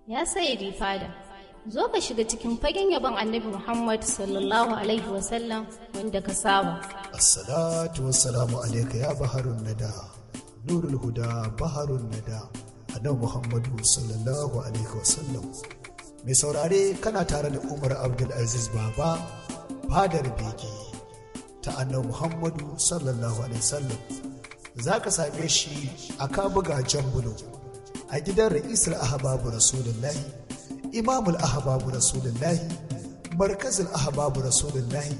Ya sayyidi fada, zo ka shiga cikin fagen yabon annabi Muhammad sallallahu alaihi wasallam wanda ka saba. Assalatu wassalamu alaika ya baharun nada, nurul huda baharun nada, annabi Muhammadu sallallahu alaihi wasallam. Mai saurare kana tare da Umar Abdulaziz Baba, fadar bege ta annabi Muhammadu sallallahu alaihi wasallam. Za ka same shi a Kabuga Jambulo, a gidan Ra'isul Ahbabu Rasulullahi, Imamul Ahbabu Rasulullahi, Markazul Ahbabu Rasulullahi,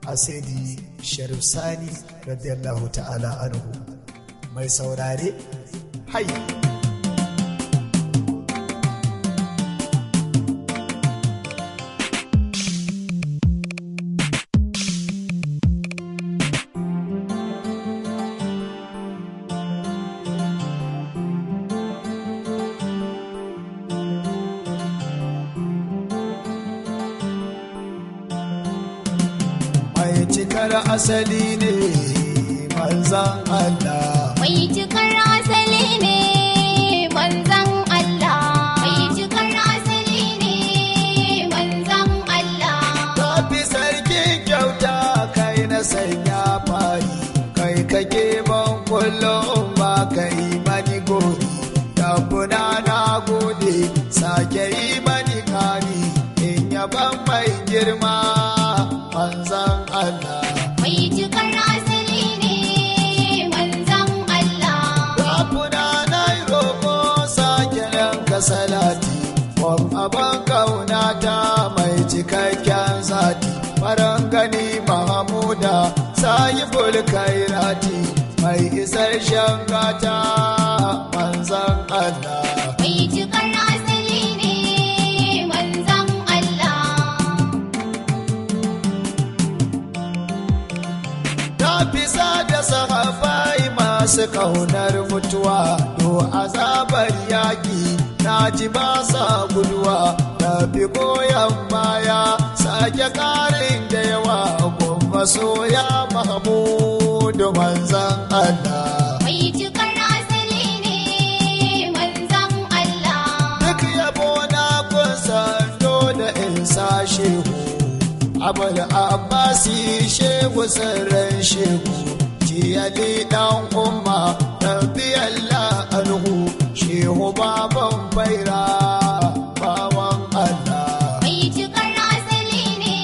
a Saidi Sharif Sani radiyallahu ta'ala anhu. Mai saurare, hai! Cikar asali ne manzan Allah. Mai cikar asali ne manzan Allah. Mai cikar asali ne manzan Allah. Tafi sarki kyauta kai na sanya fari, kai kake ban kullum ba kai mani gori. Tabbuna na gode sake yi mani kari, in yaban mai girma manzan Allah. Mai cikar asali ne manzan Allah. Rabuna na yi roƙo sake yanka salati, kwan abin ƙaunata mai cikakken zati. Faran gani Mahamuda sayi bulkairati, mai isar shangata manzan Allah. Mai cikar asali ne manzan Allah. Bisa da sahabai masu ƙaunar mutuwa, to azabar yaƙi na ji ba sa guduwa. Tafi goyon baya sake ƙarin da yawa, kuma soya Mahmudu manzan Allah. Mai cikar asali ne manzan Allah. Duk yabo na kusan dole in sa shehu Abul Abbasi shehu sirrin shehu, jiyali dan umma radiyallahu anhu, shehu baban baira bawan Allah. Mai cikar asali ne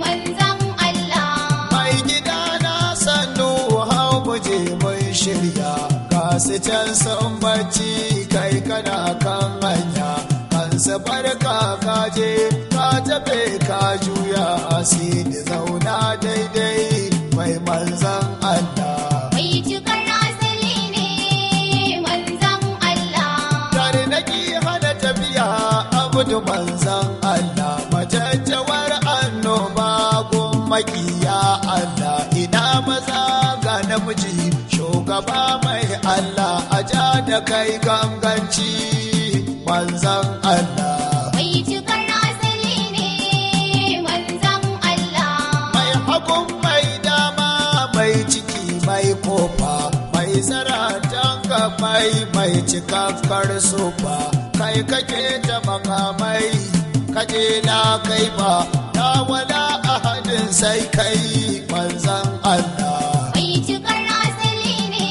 manzan Allah. Mai gida na sannu hau muje mun shirya, gasu can sun bacci kai kana kan hanya. Kansa barka kaje ka tafe ka juya, asiri zauna daidai mai manzan Allah. Mai cikar asali ne manzan Allah. Tare naki hana tafiya abudu manzan Allah, majajjawar annoba gun makiya Allah. Ina maza ga namiji shugaba mai Allah, a ja da kai ganganci manzan Allah. Mai cikar asali ne manzan Allah. Mai hagun mai dama mai ciki mai kofa, mai zaratan gabai mai cikakkar sofa. Kai kake ta makamai kaje na kai ba, na wala ahadin sai kai manzan Allah. Mai cikar asali ne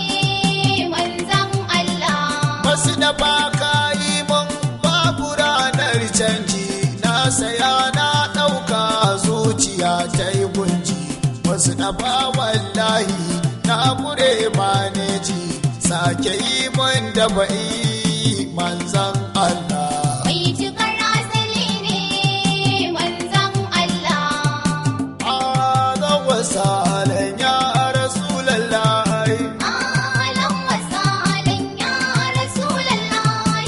manzan Allah. Basu da baka yi mun babu ranar canji, na saya na ɗauka zuciya ta yi gunji. Wasu na ba wallahi na kure maneji, sake yi mun da ba'i manzan Allah. Mai cikar asali ne manzan Allah. Azan wasa halin ya Rasulallah, Alan wasalan ya Rasulallah.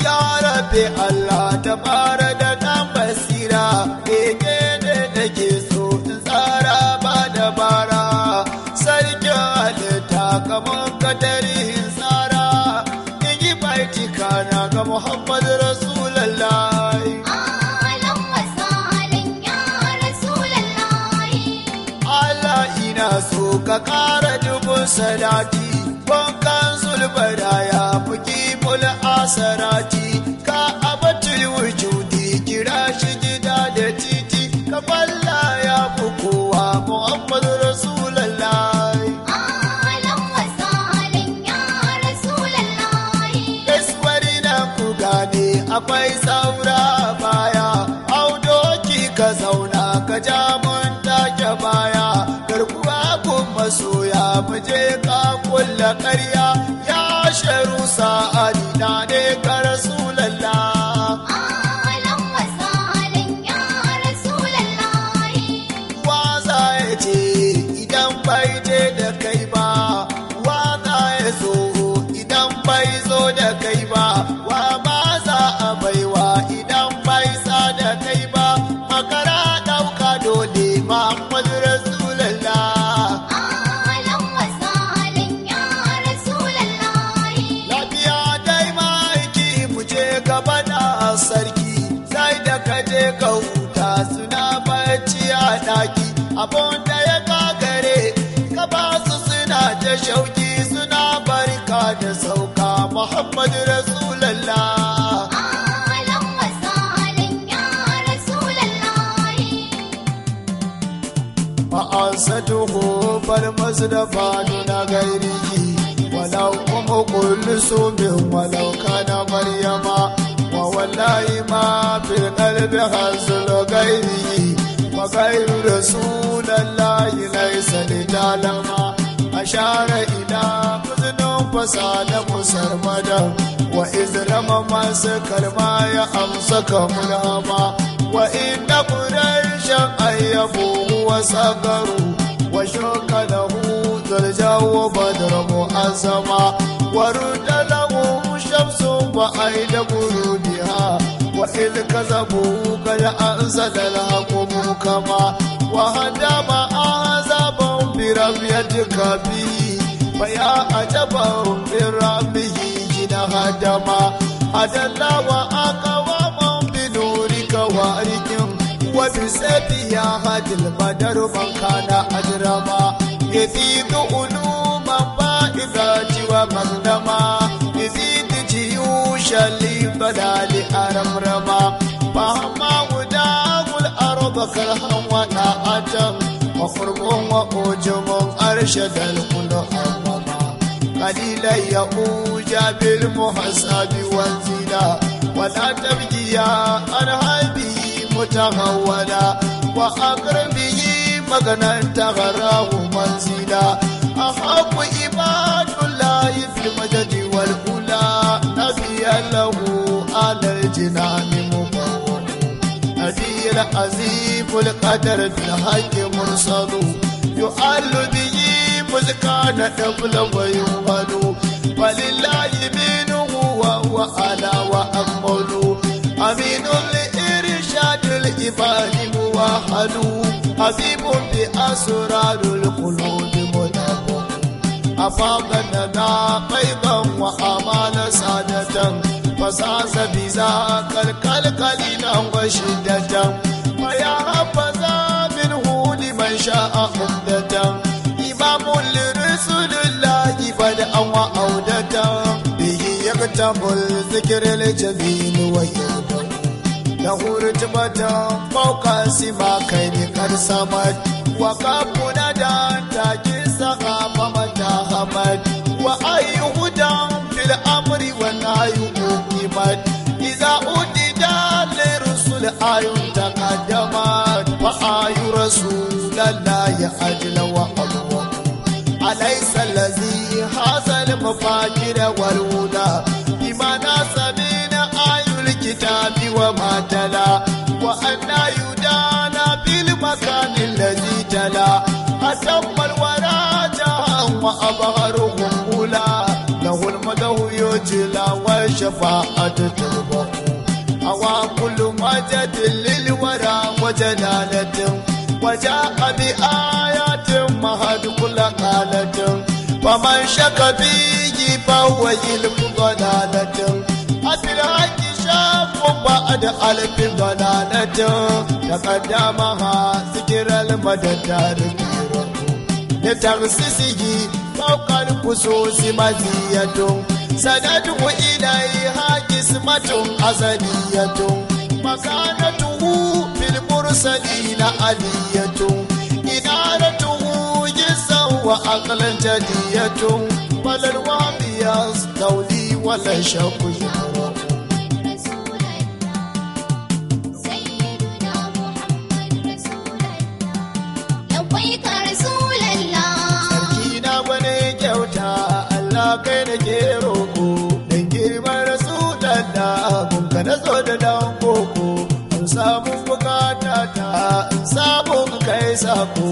ya rabe Allah ta fara da ɗan basira, keke ne nake so in tsara ba dabara. Sarkin halitta kamar kadarin tsara, in yi baitika na ga Muhammad Rasulallah. Alan wasalan ya Rasulallah. Allah ina so ka ƙara dubun salati, wankan zulbada ya fi kiful asarati, ka akwai saura baya audoki ka zauna ka ja mun take baya garkuwa kun masoya mu je ka kulla ƙarya ya sharu sa'adi na ne ka rasulallah abun da ya gagare ka ba su suna ta shauki suna barka da sauka Muhammadu Rasulallah ma'asatuhu bar masu da fadu na gairiki walau kuma kullusu min walau kana maryama wa wallahi ma fil qalbi hazul gairiki وغير رسول الله ليس لتعلم أشار إلى أذن فساد مسرمدا وإذ رمى مسكر ما يأمسك ملهما وإن قريشا أيبوه وصغروا وشك له ذا الجو بدر مؤزما ورد له شمس وأيد برودها وإذ كذبوا قد أنزل الحكم كما وهدم أعزابهم برميتك به فيا عجبهم بربه جنا هدما هدى الله وأقوامهم بنورك وارجم وبسبيا هدى البدر من كان أجرما يزيد علوما فائدات ومغنما يزيد جيوش لبلاد أرمرما فهما وداه الأرض كرها وناءة وقرب وأوجم أرشد الكل أمما قليلا يؤوج بالمحساب والزنا ولا تبكي عن هذه متغولا وأقرب به مغنى تغراه منزلا أحب عباد الله في المجد والأولى نبيا له على الجنان مبوء نبي العزيز القدر بالحق مرصد يؤل به مزكان نبل ويوهد ولله منه وهو على وأكمل أمين لإرشاد العباد موحد حبيب بأسرار القلوب منبه أفاقنا قيضا وأمان سادة فساس بذاك القلقلين وشدة فيا حفظا منه لمن شاء عمدة إمام لرسول الله بدءا وعودة به يكتب الذكر الجميل ويهدى له رتبة فوق سماكين قد سمت وكابنا دان تاكي سقاف متى همت وأي هدى في الأمر والنهي أقيمت إذا أدد لرسل آي تقدمت فآي رسول الله أجل وأقوى أليس الذي حاز المفاجر والهدى بما ناسبين آي الكتاب وما تلا وأن يدانا بالمكان الذي تلا أتم الورى جاء وأبهرهم أولى له المدو يجلى والشفاعة تربه أوى كل مجد للورى وجلالة وجاء بآيات مهد كل قالة فمن شك فيه فهو يلف ضلالة أترك شاف بعد ألف ضلالة تقدمها ذكر المدد لتغسسه فوق الخصوص مزية سندعو إليها جسمة أزلية مكانته في المرسلين علية إنارته جسا وعقلا جدية فلا الوهم يستولي ولا شك يهرب na zo da dan koko in samu bukata ta in samu kai sako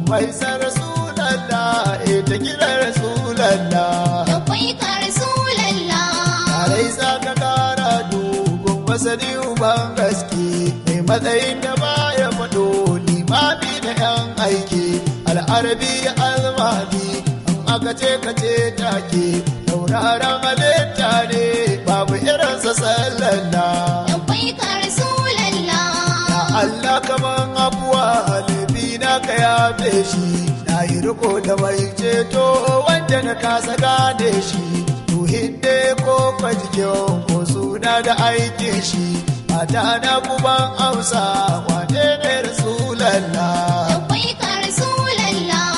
mai san rasulallah ita kira rasulallah akwai ka rasulallah tarai sa ka kara dogon masani uban gaske mai matsayin da baya faɗo limami da yan aiki al'arabi almadi aka ce ka ce take tauraron halitta ne babu irinsa sallallahu akwai ka rasulallah ya Allah kaman abuwa halibi na ka yafe shi na yi riko da mai ceto wanda na kasa gane shi tuhin ne ko kwajikin ko suna da aikin shi mata na kuban amsa wane ne rasulallah akwai ka rasulallah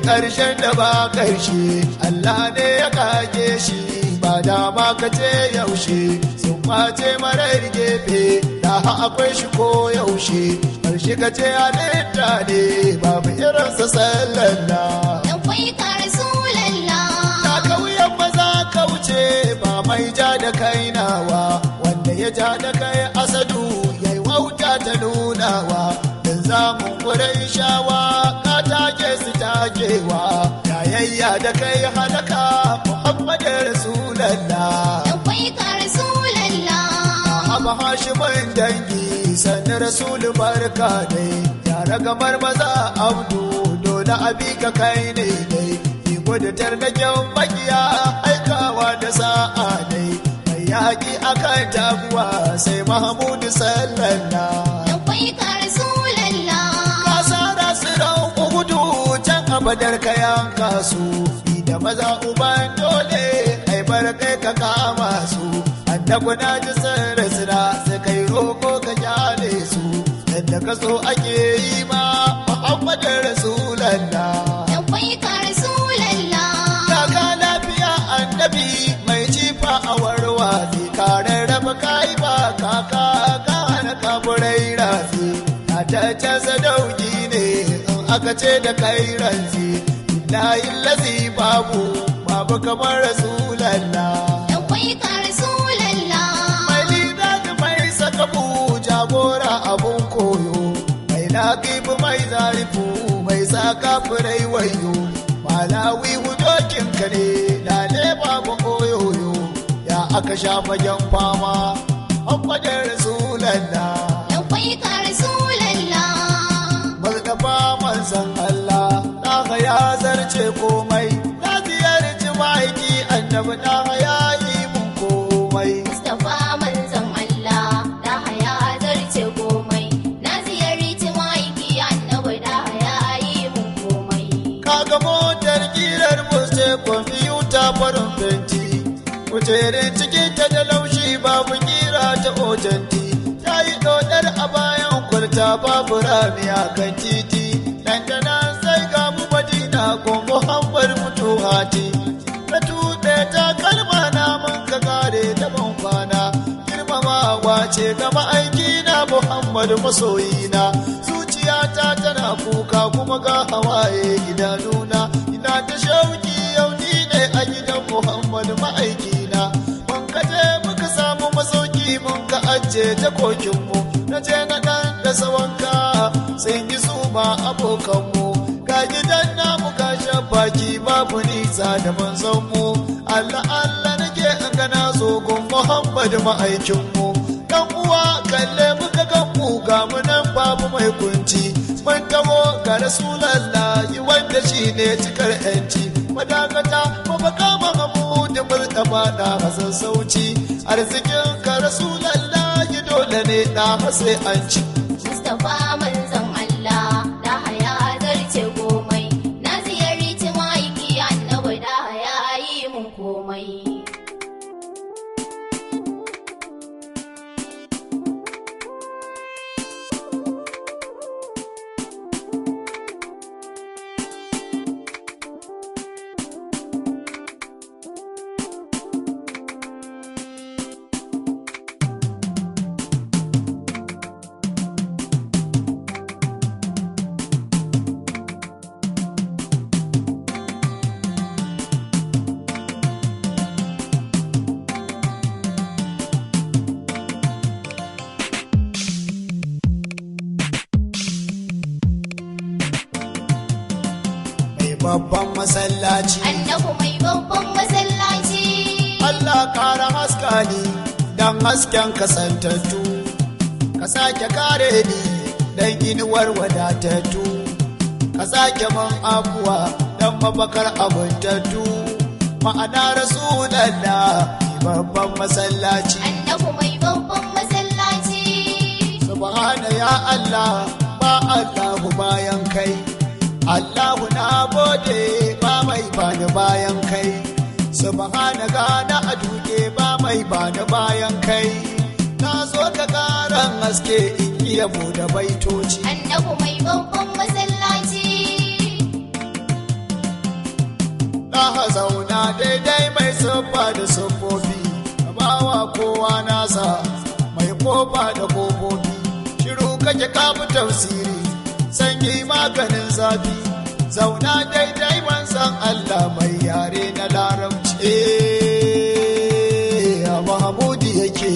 ƙarshen da ba ƙarshe Allah ne ya kage shi ba dama ka ce yaushe sun kwace marar gefe da akwai shi ko yaushe ƙarshe ka ce halitta ne babu irinsa sallallahu akwai ka rasulallah ta kauyen maza kauce ba mai ja da kai nawa wanda ya ja da kai asadu yayi wauta ta nunawa dan zamun kurai shawa ka take su takewa yayayya da kai halaka Muhammadu Rasulallah akwai ka rasulallah Haba Hashimin dangi sannan Rasulu barka dai yara gamar maza abdu dole abi ka kai ne dai ki gudatar da kyan bakiya aikawa da sa'a dai mai yaƙi akan taguwa sai Mahmudu sallallahu akwai ka rasulallah kasara su ran ugudu can abadar kayan kasu da maza uban dole ai bar kai ka kama su annabi na ji sirra sai kai roko ka kyale su yadda ka so ake yi ma Muhammadu Rasulallah akwai ka rasulallah daga lafiya annabi mai jifa a warwa zai kare raba kai ba kaka gane kaburai razi a taccen sadauki ne in aka ce da kai ranzi billahi lazi babu kamar Rasulallah akwai ka rasulallah mai lida da mai sakabu jagora abun koyo mai laƙibu mai zarifu mai saka furai wayo malawi hudokin ka ne lale babu koyoyo ya aka sha fagen fama Muhammadin Rasulallah akwai ka rasulallah Mustapha manzon Allah na ya zarce komai na ziyarci maiki annabi na ya yi mun komai Mustapha manzon Allah da haya zarce komai na ziyarci maiki annabi da haya yi mun komai kaga motar kirar buste kwamfiyuta farin fenti kujerin cikin ta da laushi babu kira ta ojanti ta yi dodar a bayan kwalta babu rami a kan titi nan da nan sai ga mu madina ko muhammad mutuhati na tuɓe ta kalma na mun ka kare da ban kwana girmamawa ce ga ma'aiki na muhammad masoyina zuciyata tana kuka kuma ga hawaye idanuna ina ta shauki yau ni ne a gidan muhammad ma'aikina mun ka je muka samu masauki mun ka ajiye ta kokinmu na je na dan da sawanka sai yi su ma abokanmu ga gidan namu ga baki babu nisa da manzonmu Allah Allah nake an gana zo gun Muhammad ma'aikinmu dan uwa kalle muka gan mu ga mu nan babu mai kunci mun taho ga Rasulallah wanda shine cikar yanci madakata mafaka Mahmud Murtaba da Hassan Sauci arzikin ka Rasulallah dole ne da sai an ci Mustapha manzon Allah da haya zarce komai na ziyarci maiki annabi da haya yi mun komai babban masallaci. Annabi mai babban masallaci. Allah ƙara haska ni don hasken kasantattu, ka sake kare ni don inuwar wadatattu, ka sake man abuwa don mafakar abuntattu, ma'ana Rasulallah babban masallaci. Annabi mai babban masallaci. Subhana ya Allah, ba Allahu bayan kai, Allahu na gode ba mai bani bayan kai. Subhana gana a duke ba mai bani bayan kai, na zo ka karan haske in yi yabo da baitoci. Annabi mai babban masallaci. Na zauna daidai mai siffa da siffofi, bawa kowa nasa mai kofa da kofofi, shiru kake kafi tafsiri sanyi maganin zafi, zauna daidai manzan Allah mai yare na larabci. Ya Mahamudi yake,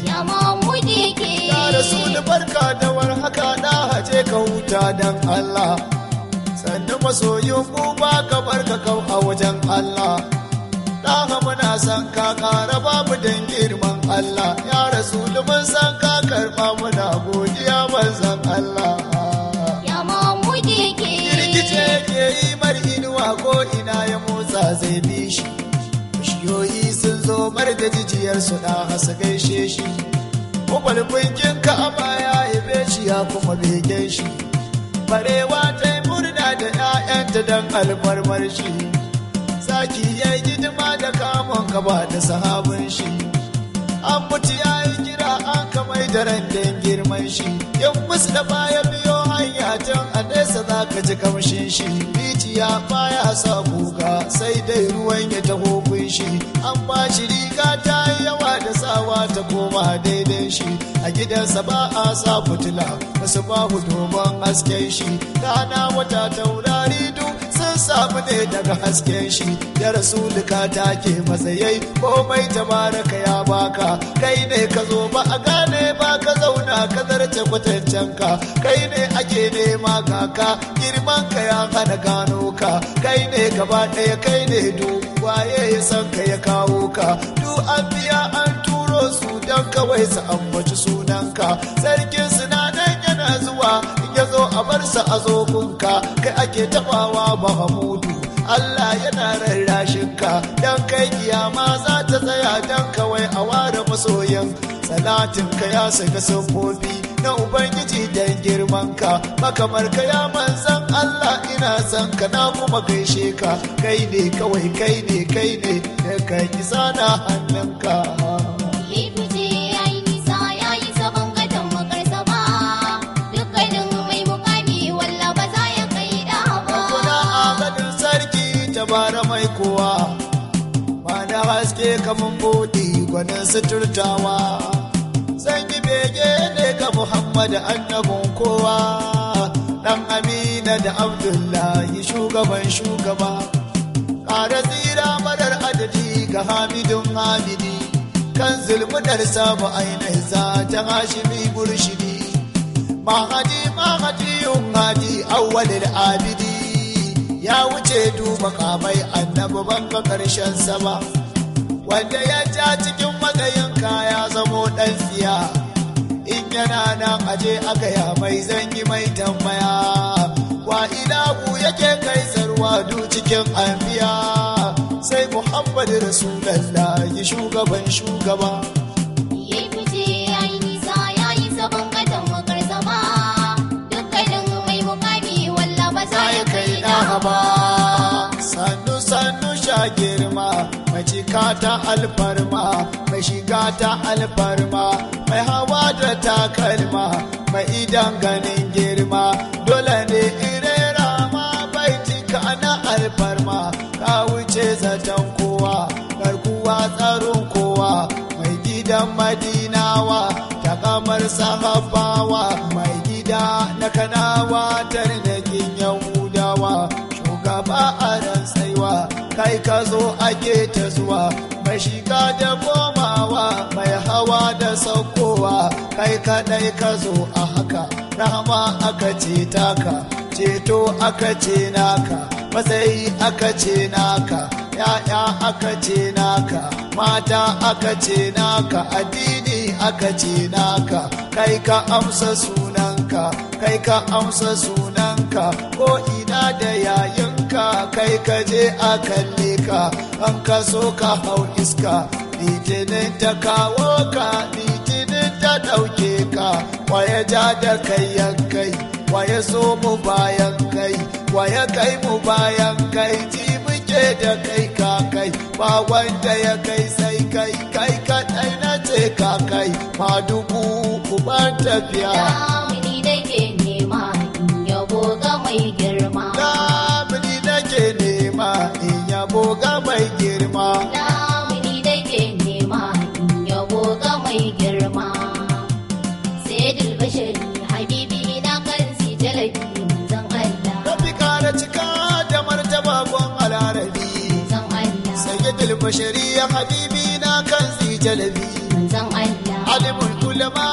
Ya Mahmudi yake. ya Rasul barka da warhaka, na haje ka huta dan Allah, sannu masoyin mu ba ka barka kau a wajen Allah. Ɗaha muna san ka ƙara babu don girman Allah, ya Rasul mun san ka karɓa muna godiya manzan Allah. Ya Mahmudi yake. Girgice ke yi mar inuwa ko ina ya motsa zai bi shi, bishiyoyi sun zo mar da jijiyarsu ɗaha su gaishe shi, makwalfinkin ka a baya ya shi ya kuma begen shi, barewa ta yi murna da 'ya'yanta don alfarmar shi, zaki ya yi hidima da kamun gaba da sahabin shi, an mutu ya yi kira an kamai da randin girman shi, yin musu da baya biyo hanya tun a nesa za ka ji kamshin shi, rijiya baya sa guga sai dai ruwan ya taho kun shi, an ba shi riga ta yi yawa da sawa ta koma daidai shi, a gidansa ba a sa fitila wasu babu domin hasken shi, rana wata taurari duk sun samu ne daga hasken shi, ya Rasulika take matsayai komai tabaraka ya baka, kai ne ka zo ba a gane ba ka zauna ka zarce kwatancen ka, kai ne ake nema kaka girman ka ya hana gano ka, kai ne gaba ɗaya kai ne du waye ya san ka ya kawo ka, du an biya an turo su don kawai su ambaci sunanka, sarkin sinanan yana zuwa in ya zo a bar sa a zogunka, kai ake tabawa Mahamudu Allah yana rarrashin ka, dan kai kiyama za ta tsaya dan kawai a ware masoyan, salatin ka ya saka siffofi na Ubangiji dan girman ka, makamar ka ya manzan Allah ina san ka na kuma gaishe ka, kai ne kawai kai ne kai ne da kai isa na hannunka. Lifice ya yi nisa ya yi sabon gadon makarsa ba, dukkanin mai mukami walla ba za ya kai da ba. Kuna agadin sarki tabara mai kowa, ba da haske kamun buɗi gwanin suturtawa, zan yi bege ne ga Muhammad annabin kowa, ɗan Amina da Abdullahi shugaban shugaba, ƙara tsira marar adadi ga Hamidun Hamidi, kan zulmudar samu ainihin zata Hashimi murshidi, mahadi mahadiyun hadi awwalil abidi, ya wuce duba kamai annabi banga karshen sama, wanda ya ja cikin matsayin kaya zamo dan tsiya, in yana nan aje aka ya mai zangi mai tambaya, wa ilahu yake kai sarwa du cikin anbiya, sai Muhammad Rasulallah yi shugaban shugaba. Lifice ya yi nisa ya yi sabon gadon makarsa ba, dukkanin mai mukami walla ba za ya kai da ba. Sannu sannu sha girma, mai cika ta alfarma, mai shiga ta alfarma, mai hawa da takalma, mai idan ganin girma, dole ne irera ma bai cika na alfarma, ka wuce zaton kowa, garkuwa tsaron kowa, mai gidan madinawa, ta kamar sahabawa, mai gida na kanawa, tarnakin yahudawa, shugaba a ran tsaiwa, kai ka zo ake ta zuwa, mai shiga da komawa, mai hawa da saukowa, kai kadai ka zo a haka, rahama aka ce taka, ceto aka ce naka, matsayi aka ce naka, ya'ya aka ce naka, mata aka ce naka, addini aka ce naka, kai ka amsa sunanka, kai ka amsa sunanka, ko ina da yayinka, kai ka je a kalle ka, an ka so ka hau iska, litinin ta kawo ka, litinin ta ɗauke ka, waya ja da kai yankai, waya so mu bayan kai, waya kai mu bayan kai, ji muke da kai ka kai, ba wanda ya kai sai kai, kai kaɗai na ce ka kai, ma dubu uban tafiya. Damuni nake nema in yabo ga mai girma. Damuni nake nema in yabo ga mai girma. Damuni nake nema in yabo ga mai girma. Sayyidul Bashari Habibi na kansi jalabi manzon Allah. Rabi kara cika da martaba gon alarabi. Manzon Allah. Sayyidul Bashari Habibi na kansi jalabi. Manzon Allah. Alimul ulama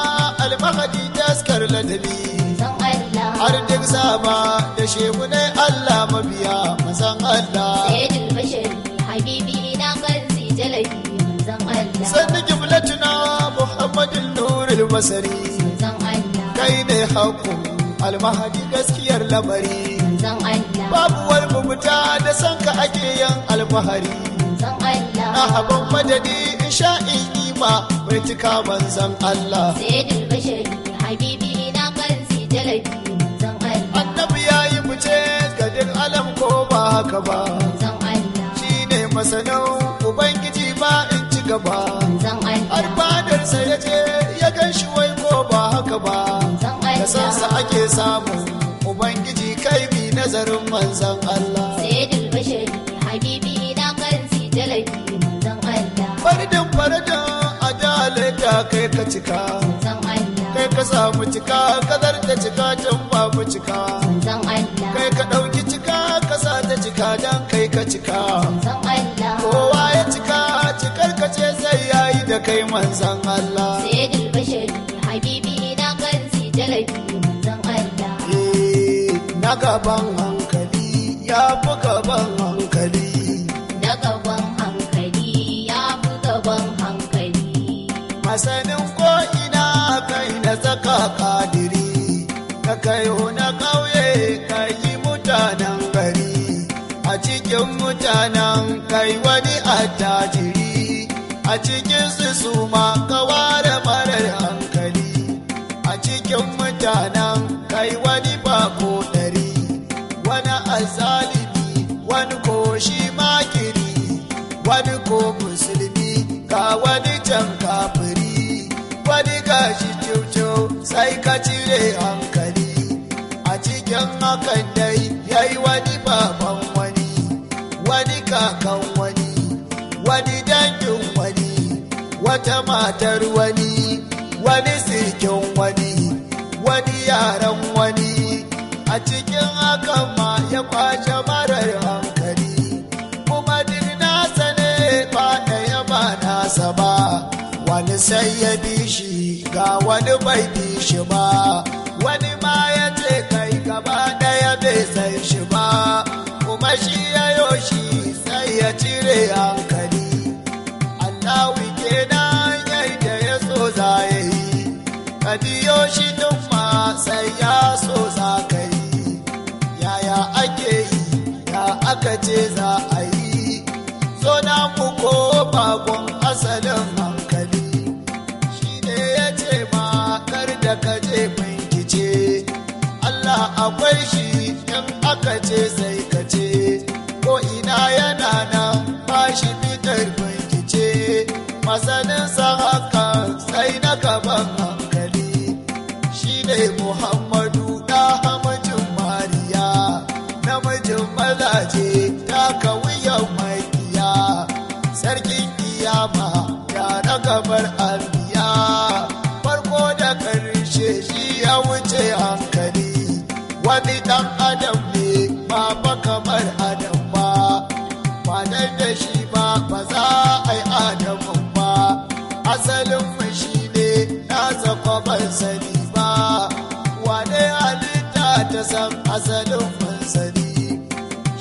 al-mahdi taskar ladabi. Manzon Allah. Har duk sama da shehunai Allah mabiya manzon Allah. Sayyidul Bashari Habibi na kansi jalabi manzon Allah. Sannu kiblatuna Muhammadin nurul basari. Manzon Allah. Kai ne haƙƙo al-mahdi gaskiyar lamari. Manzon Allah. Babu wani mubuta da sanka ake yin alfahari. Manzon Allah. Na haban madadi isha'in ima bai cika manzon Allah. Sayyidul Bashari Habibi na kansi jalabi manzon Allah. Annabi ya yi fice ga duk alam ko ba haka ba. Manzon Allah. Shi ne masanin Ubangiji ba in ci gaba. Manzon Allah. Alfadarsa ya ce ya gan shi wai ko ba haka ba. Manzon Da sansa Allah. ake samu Ubangiji kai bi nazarin manzon Allah. Sayyidul Bashari Habibi na kansi jalabi manzon Allah. Faridin adalata kai ka cika. Manzon Allah. Kai ka samu cika kadar ta cika can babu cika. Manzon Allah. Kai ka ɗauki cika ka sa ta cika dan kai ka cika. Manzon Allah. Kowa ya cika cikar ka ce sai yayi da kai manzon Allah. Sayyidul Bashari Habibi na kansi jalabi manzon Allah. Na gaban hankali ya fi gaban hankali. Na gaban hankali ya fi gaban hankali. Masanin ko'ina kai na saka kadiri. Ka kayo na ƙauye ka yi mutanen gari. A cikin mutanen kai wani attajiri. A cikin su ma ka ware marar hankali. A cikin mutanen kai wani bako ɗari. Wani azalimi wani ko shi makiri. Wani ko musulmi ga wani can kafiri. Wani gashi kyaukyau sai ka cire hankali. A cikin hakan dai yayi wani baban wani. Wani kakan wani. Wani dangin wani. Wata matar wani. Wani sirkin wani. Wani yaran wani. A cikin hakan ma ya kwashe marar hankali. Kuma duk nasa ne ba ɗaya ba nasa ba. Wani sai ya bi shi ga wani bai bi shi ba. Wani ma ya ce kai gaba ɗaya bai san shi ba. Kuma shi ya yoshi sai ya cire hankali. Allahu kenan yadda ya so za ya yi. Ka biyo shi duk ma sai ya so za ka yi. Yaya ake yi ya aka ce za a yi. So na mu ko bakon asalin hankali. Shi ne ya ce ma kar da ka je bincike. Allah akwai shi in aka ce sai ka ce. Ko ina yana nan ba shi fitar bincike. Masanin sa haka sai na gaban hankali. Shi ne Muhammadu da hamajin Mariya. Namijin mazaje ta kawuyan makiya. Sarkin kiyama ya na gabar albiya. Farko da karshe shi ya wuce hankali. Wani ɗan adam ne ba fa kamar adam ba. Ba dan da shi ba ba za a yi adamun ba. Asalin mu shi ne na zaka ban sani ba. Wane san asalin mansani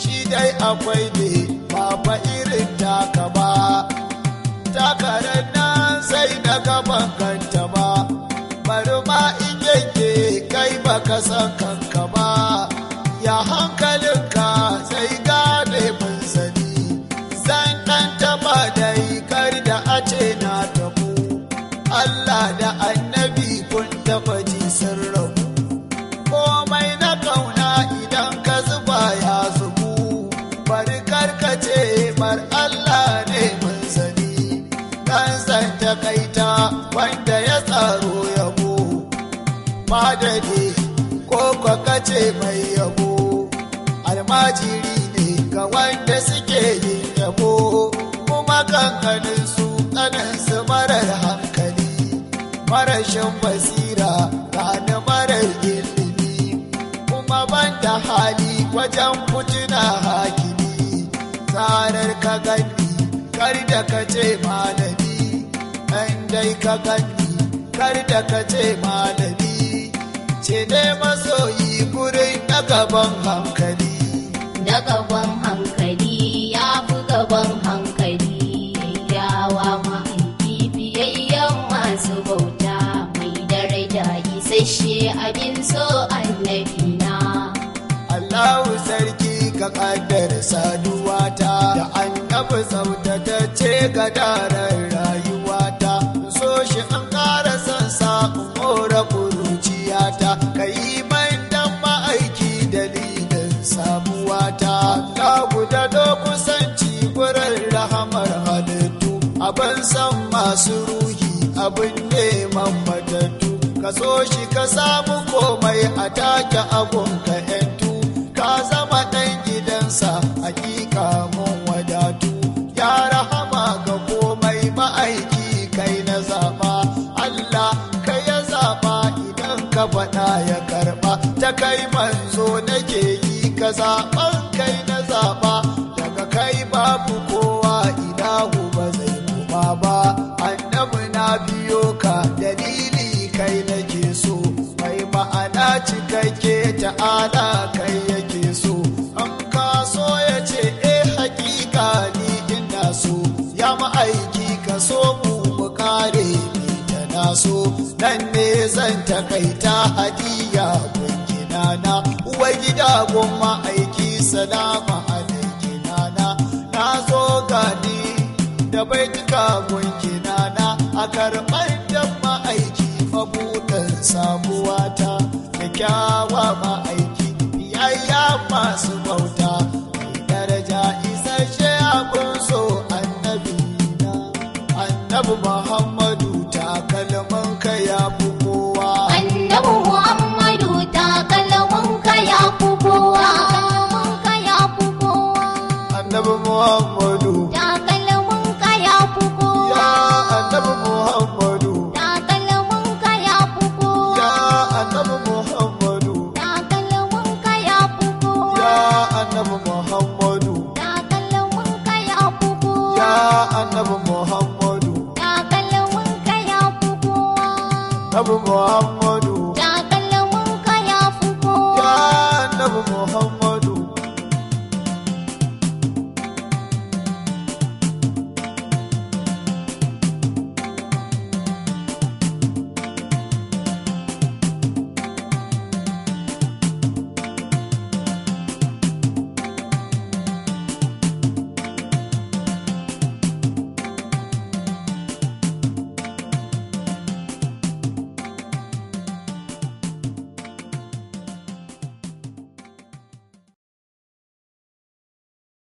shi dai akwai ne ba fa irin taka ba takarar nan sai na gaban kanta ba bari ma in yanke kai baka san kanka ba ya hankalinka sai gane mansani zan ɗan taɓa dai kar da a ce na tabu Allah da annabi kun taɓa ji sun rabu komai na kauna idan ka zuba ya zubu bari karkace mar Allah ne mun sani dan san takaita wanda ya tsaro yabo madadi ko kace mai yabo almajiri ne ga wanda suke yin yabo kuma kankanin su tsanin su marar hankali marashin basira gane marar ilimi kuma banda hali wajen fitina hakimi tsarar ka gani kar da ka ce malami ɗan dai ka gani kar da ka ce malami ce dai masoyi gurin na gaban hankali na gaban hankali ya fi gaban hankali yawa ma'aiki biyayyen masu bauta mai daraja isasshe abin so annabi na Allahu sarki ka kaddara saduwata da annabi tsaftatacce ga daren rayuwata so shi an ƙara son sa more kuruciyata ka yi man dan ma'aiki dalilin samuwata Allahu da kusanci gurin rahamar halittu abin san masu ruhi abin neman matattu ka so shi ka samu komai a take abun ka yantu ka zama ɗan gidansa hakika mun wadatu ya rahama ga komai ma'aiki kai na zaba Allah kai ya zaba idan ka faɗa ya karɓa ta kai manzo nake yi ka zaɓan kai na zaba daga kai babu kowa ilahu ba zai kuma ba annabi na biyo ka dalili kai nake so mai ma'ana cikakke ta'ala kai yake so an ka so ya ce hakika ni ina so ya ma'aiki ka so mu kare ni ta naso dan ne zan takaita hadiya gungina na uwa gida gun ma'aiki salama alaikina na zo gani da baituka gungina na a karɓar dan ma'aiki mabuɗin samuwata da kyawa ma'aiki biyayya masu bauta mai daraja isasshe abin so annabi na annabi Muhammadu takalmin ka ya fi kowa annabi Muhammadu takalmin ka ya fi kowa annabi Muhammadu takalmin ka ya fi kowa ya annabi Muhammadu takalmin ka ya fi kowa ya annabi Muhammadu takalmin ka ya fi kowa ya annabi Muhammadu takalmin ka ya fi kowa ya annabi Muhammadu takalmin ka ya fi kowa annabi Muhammadu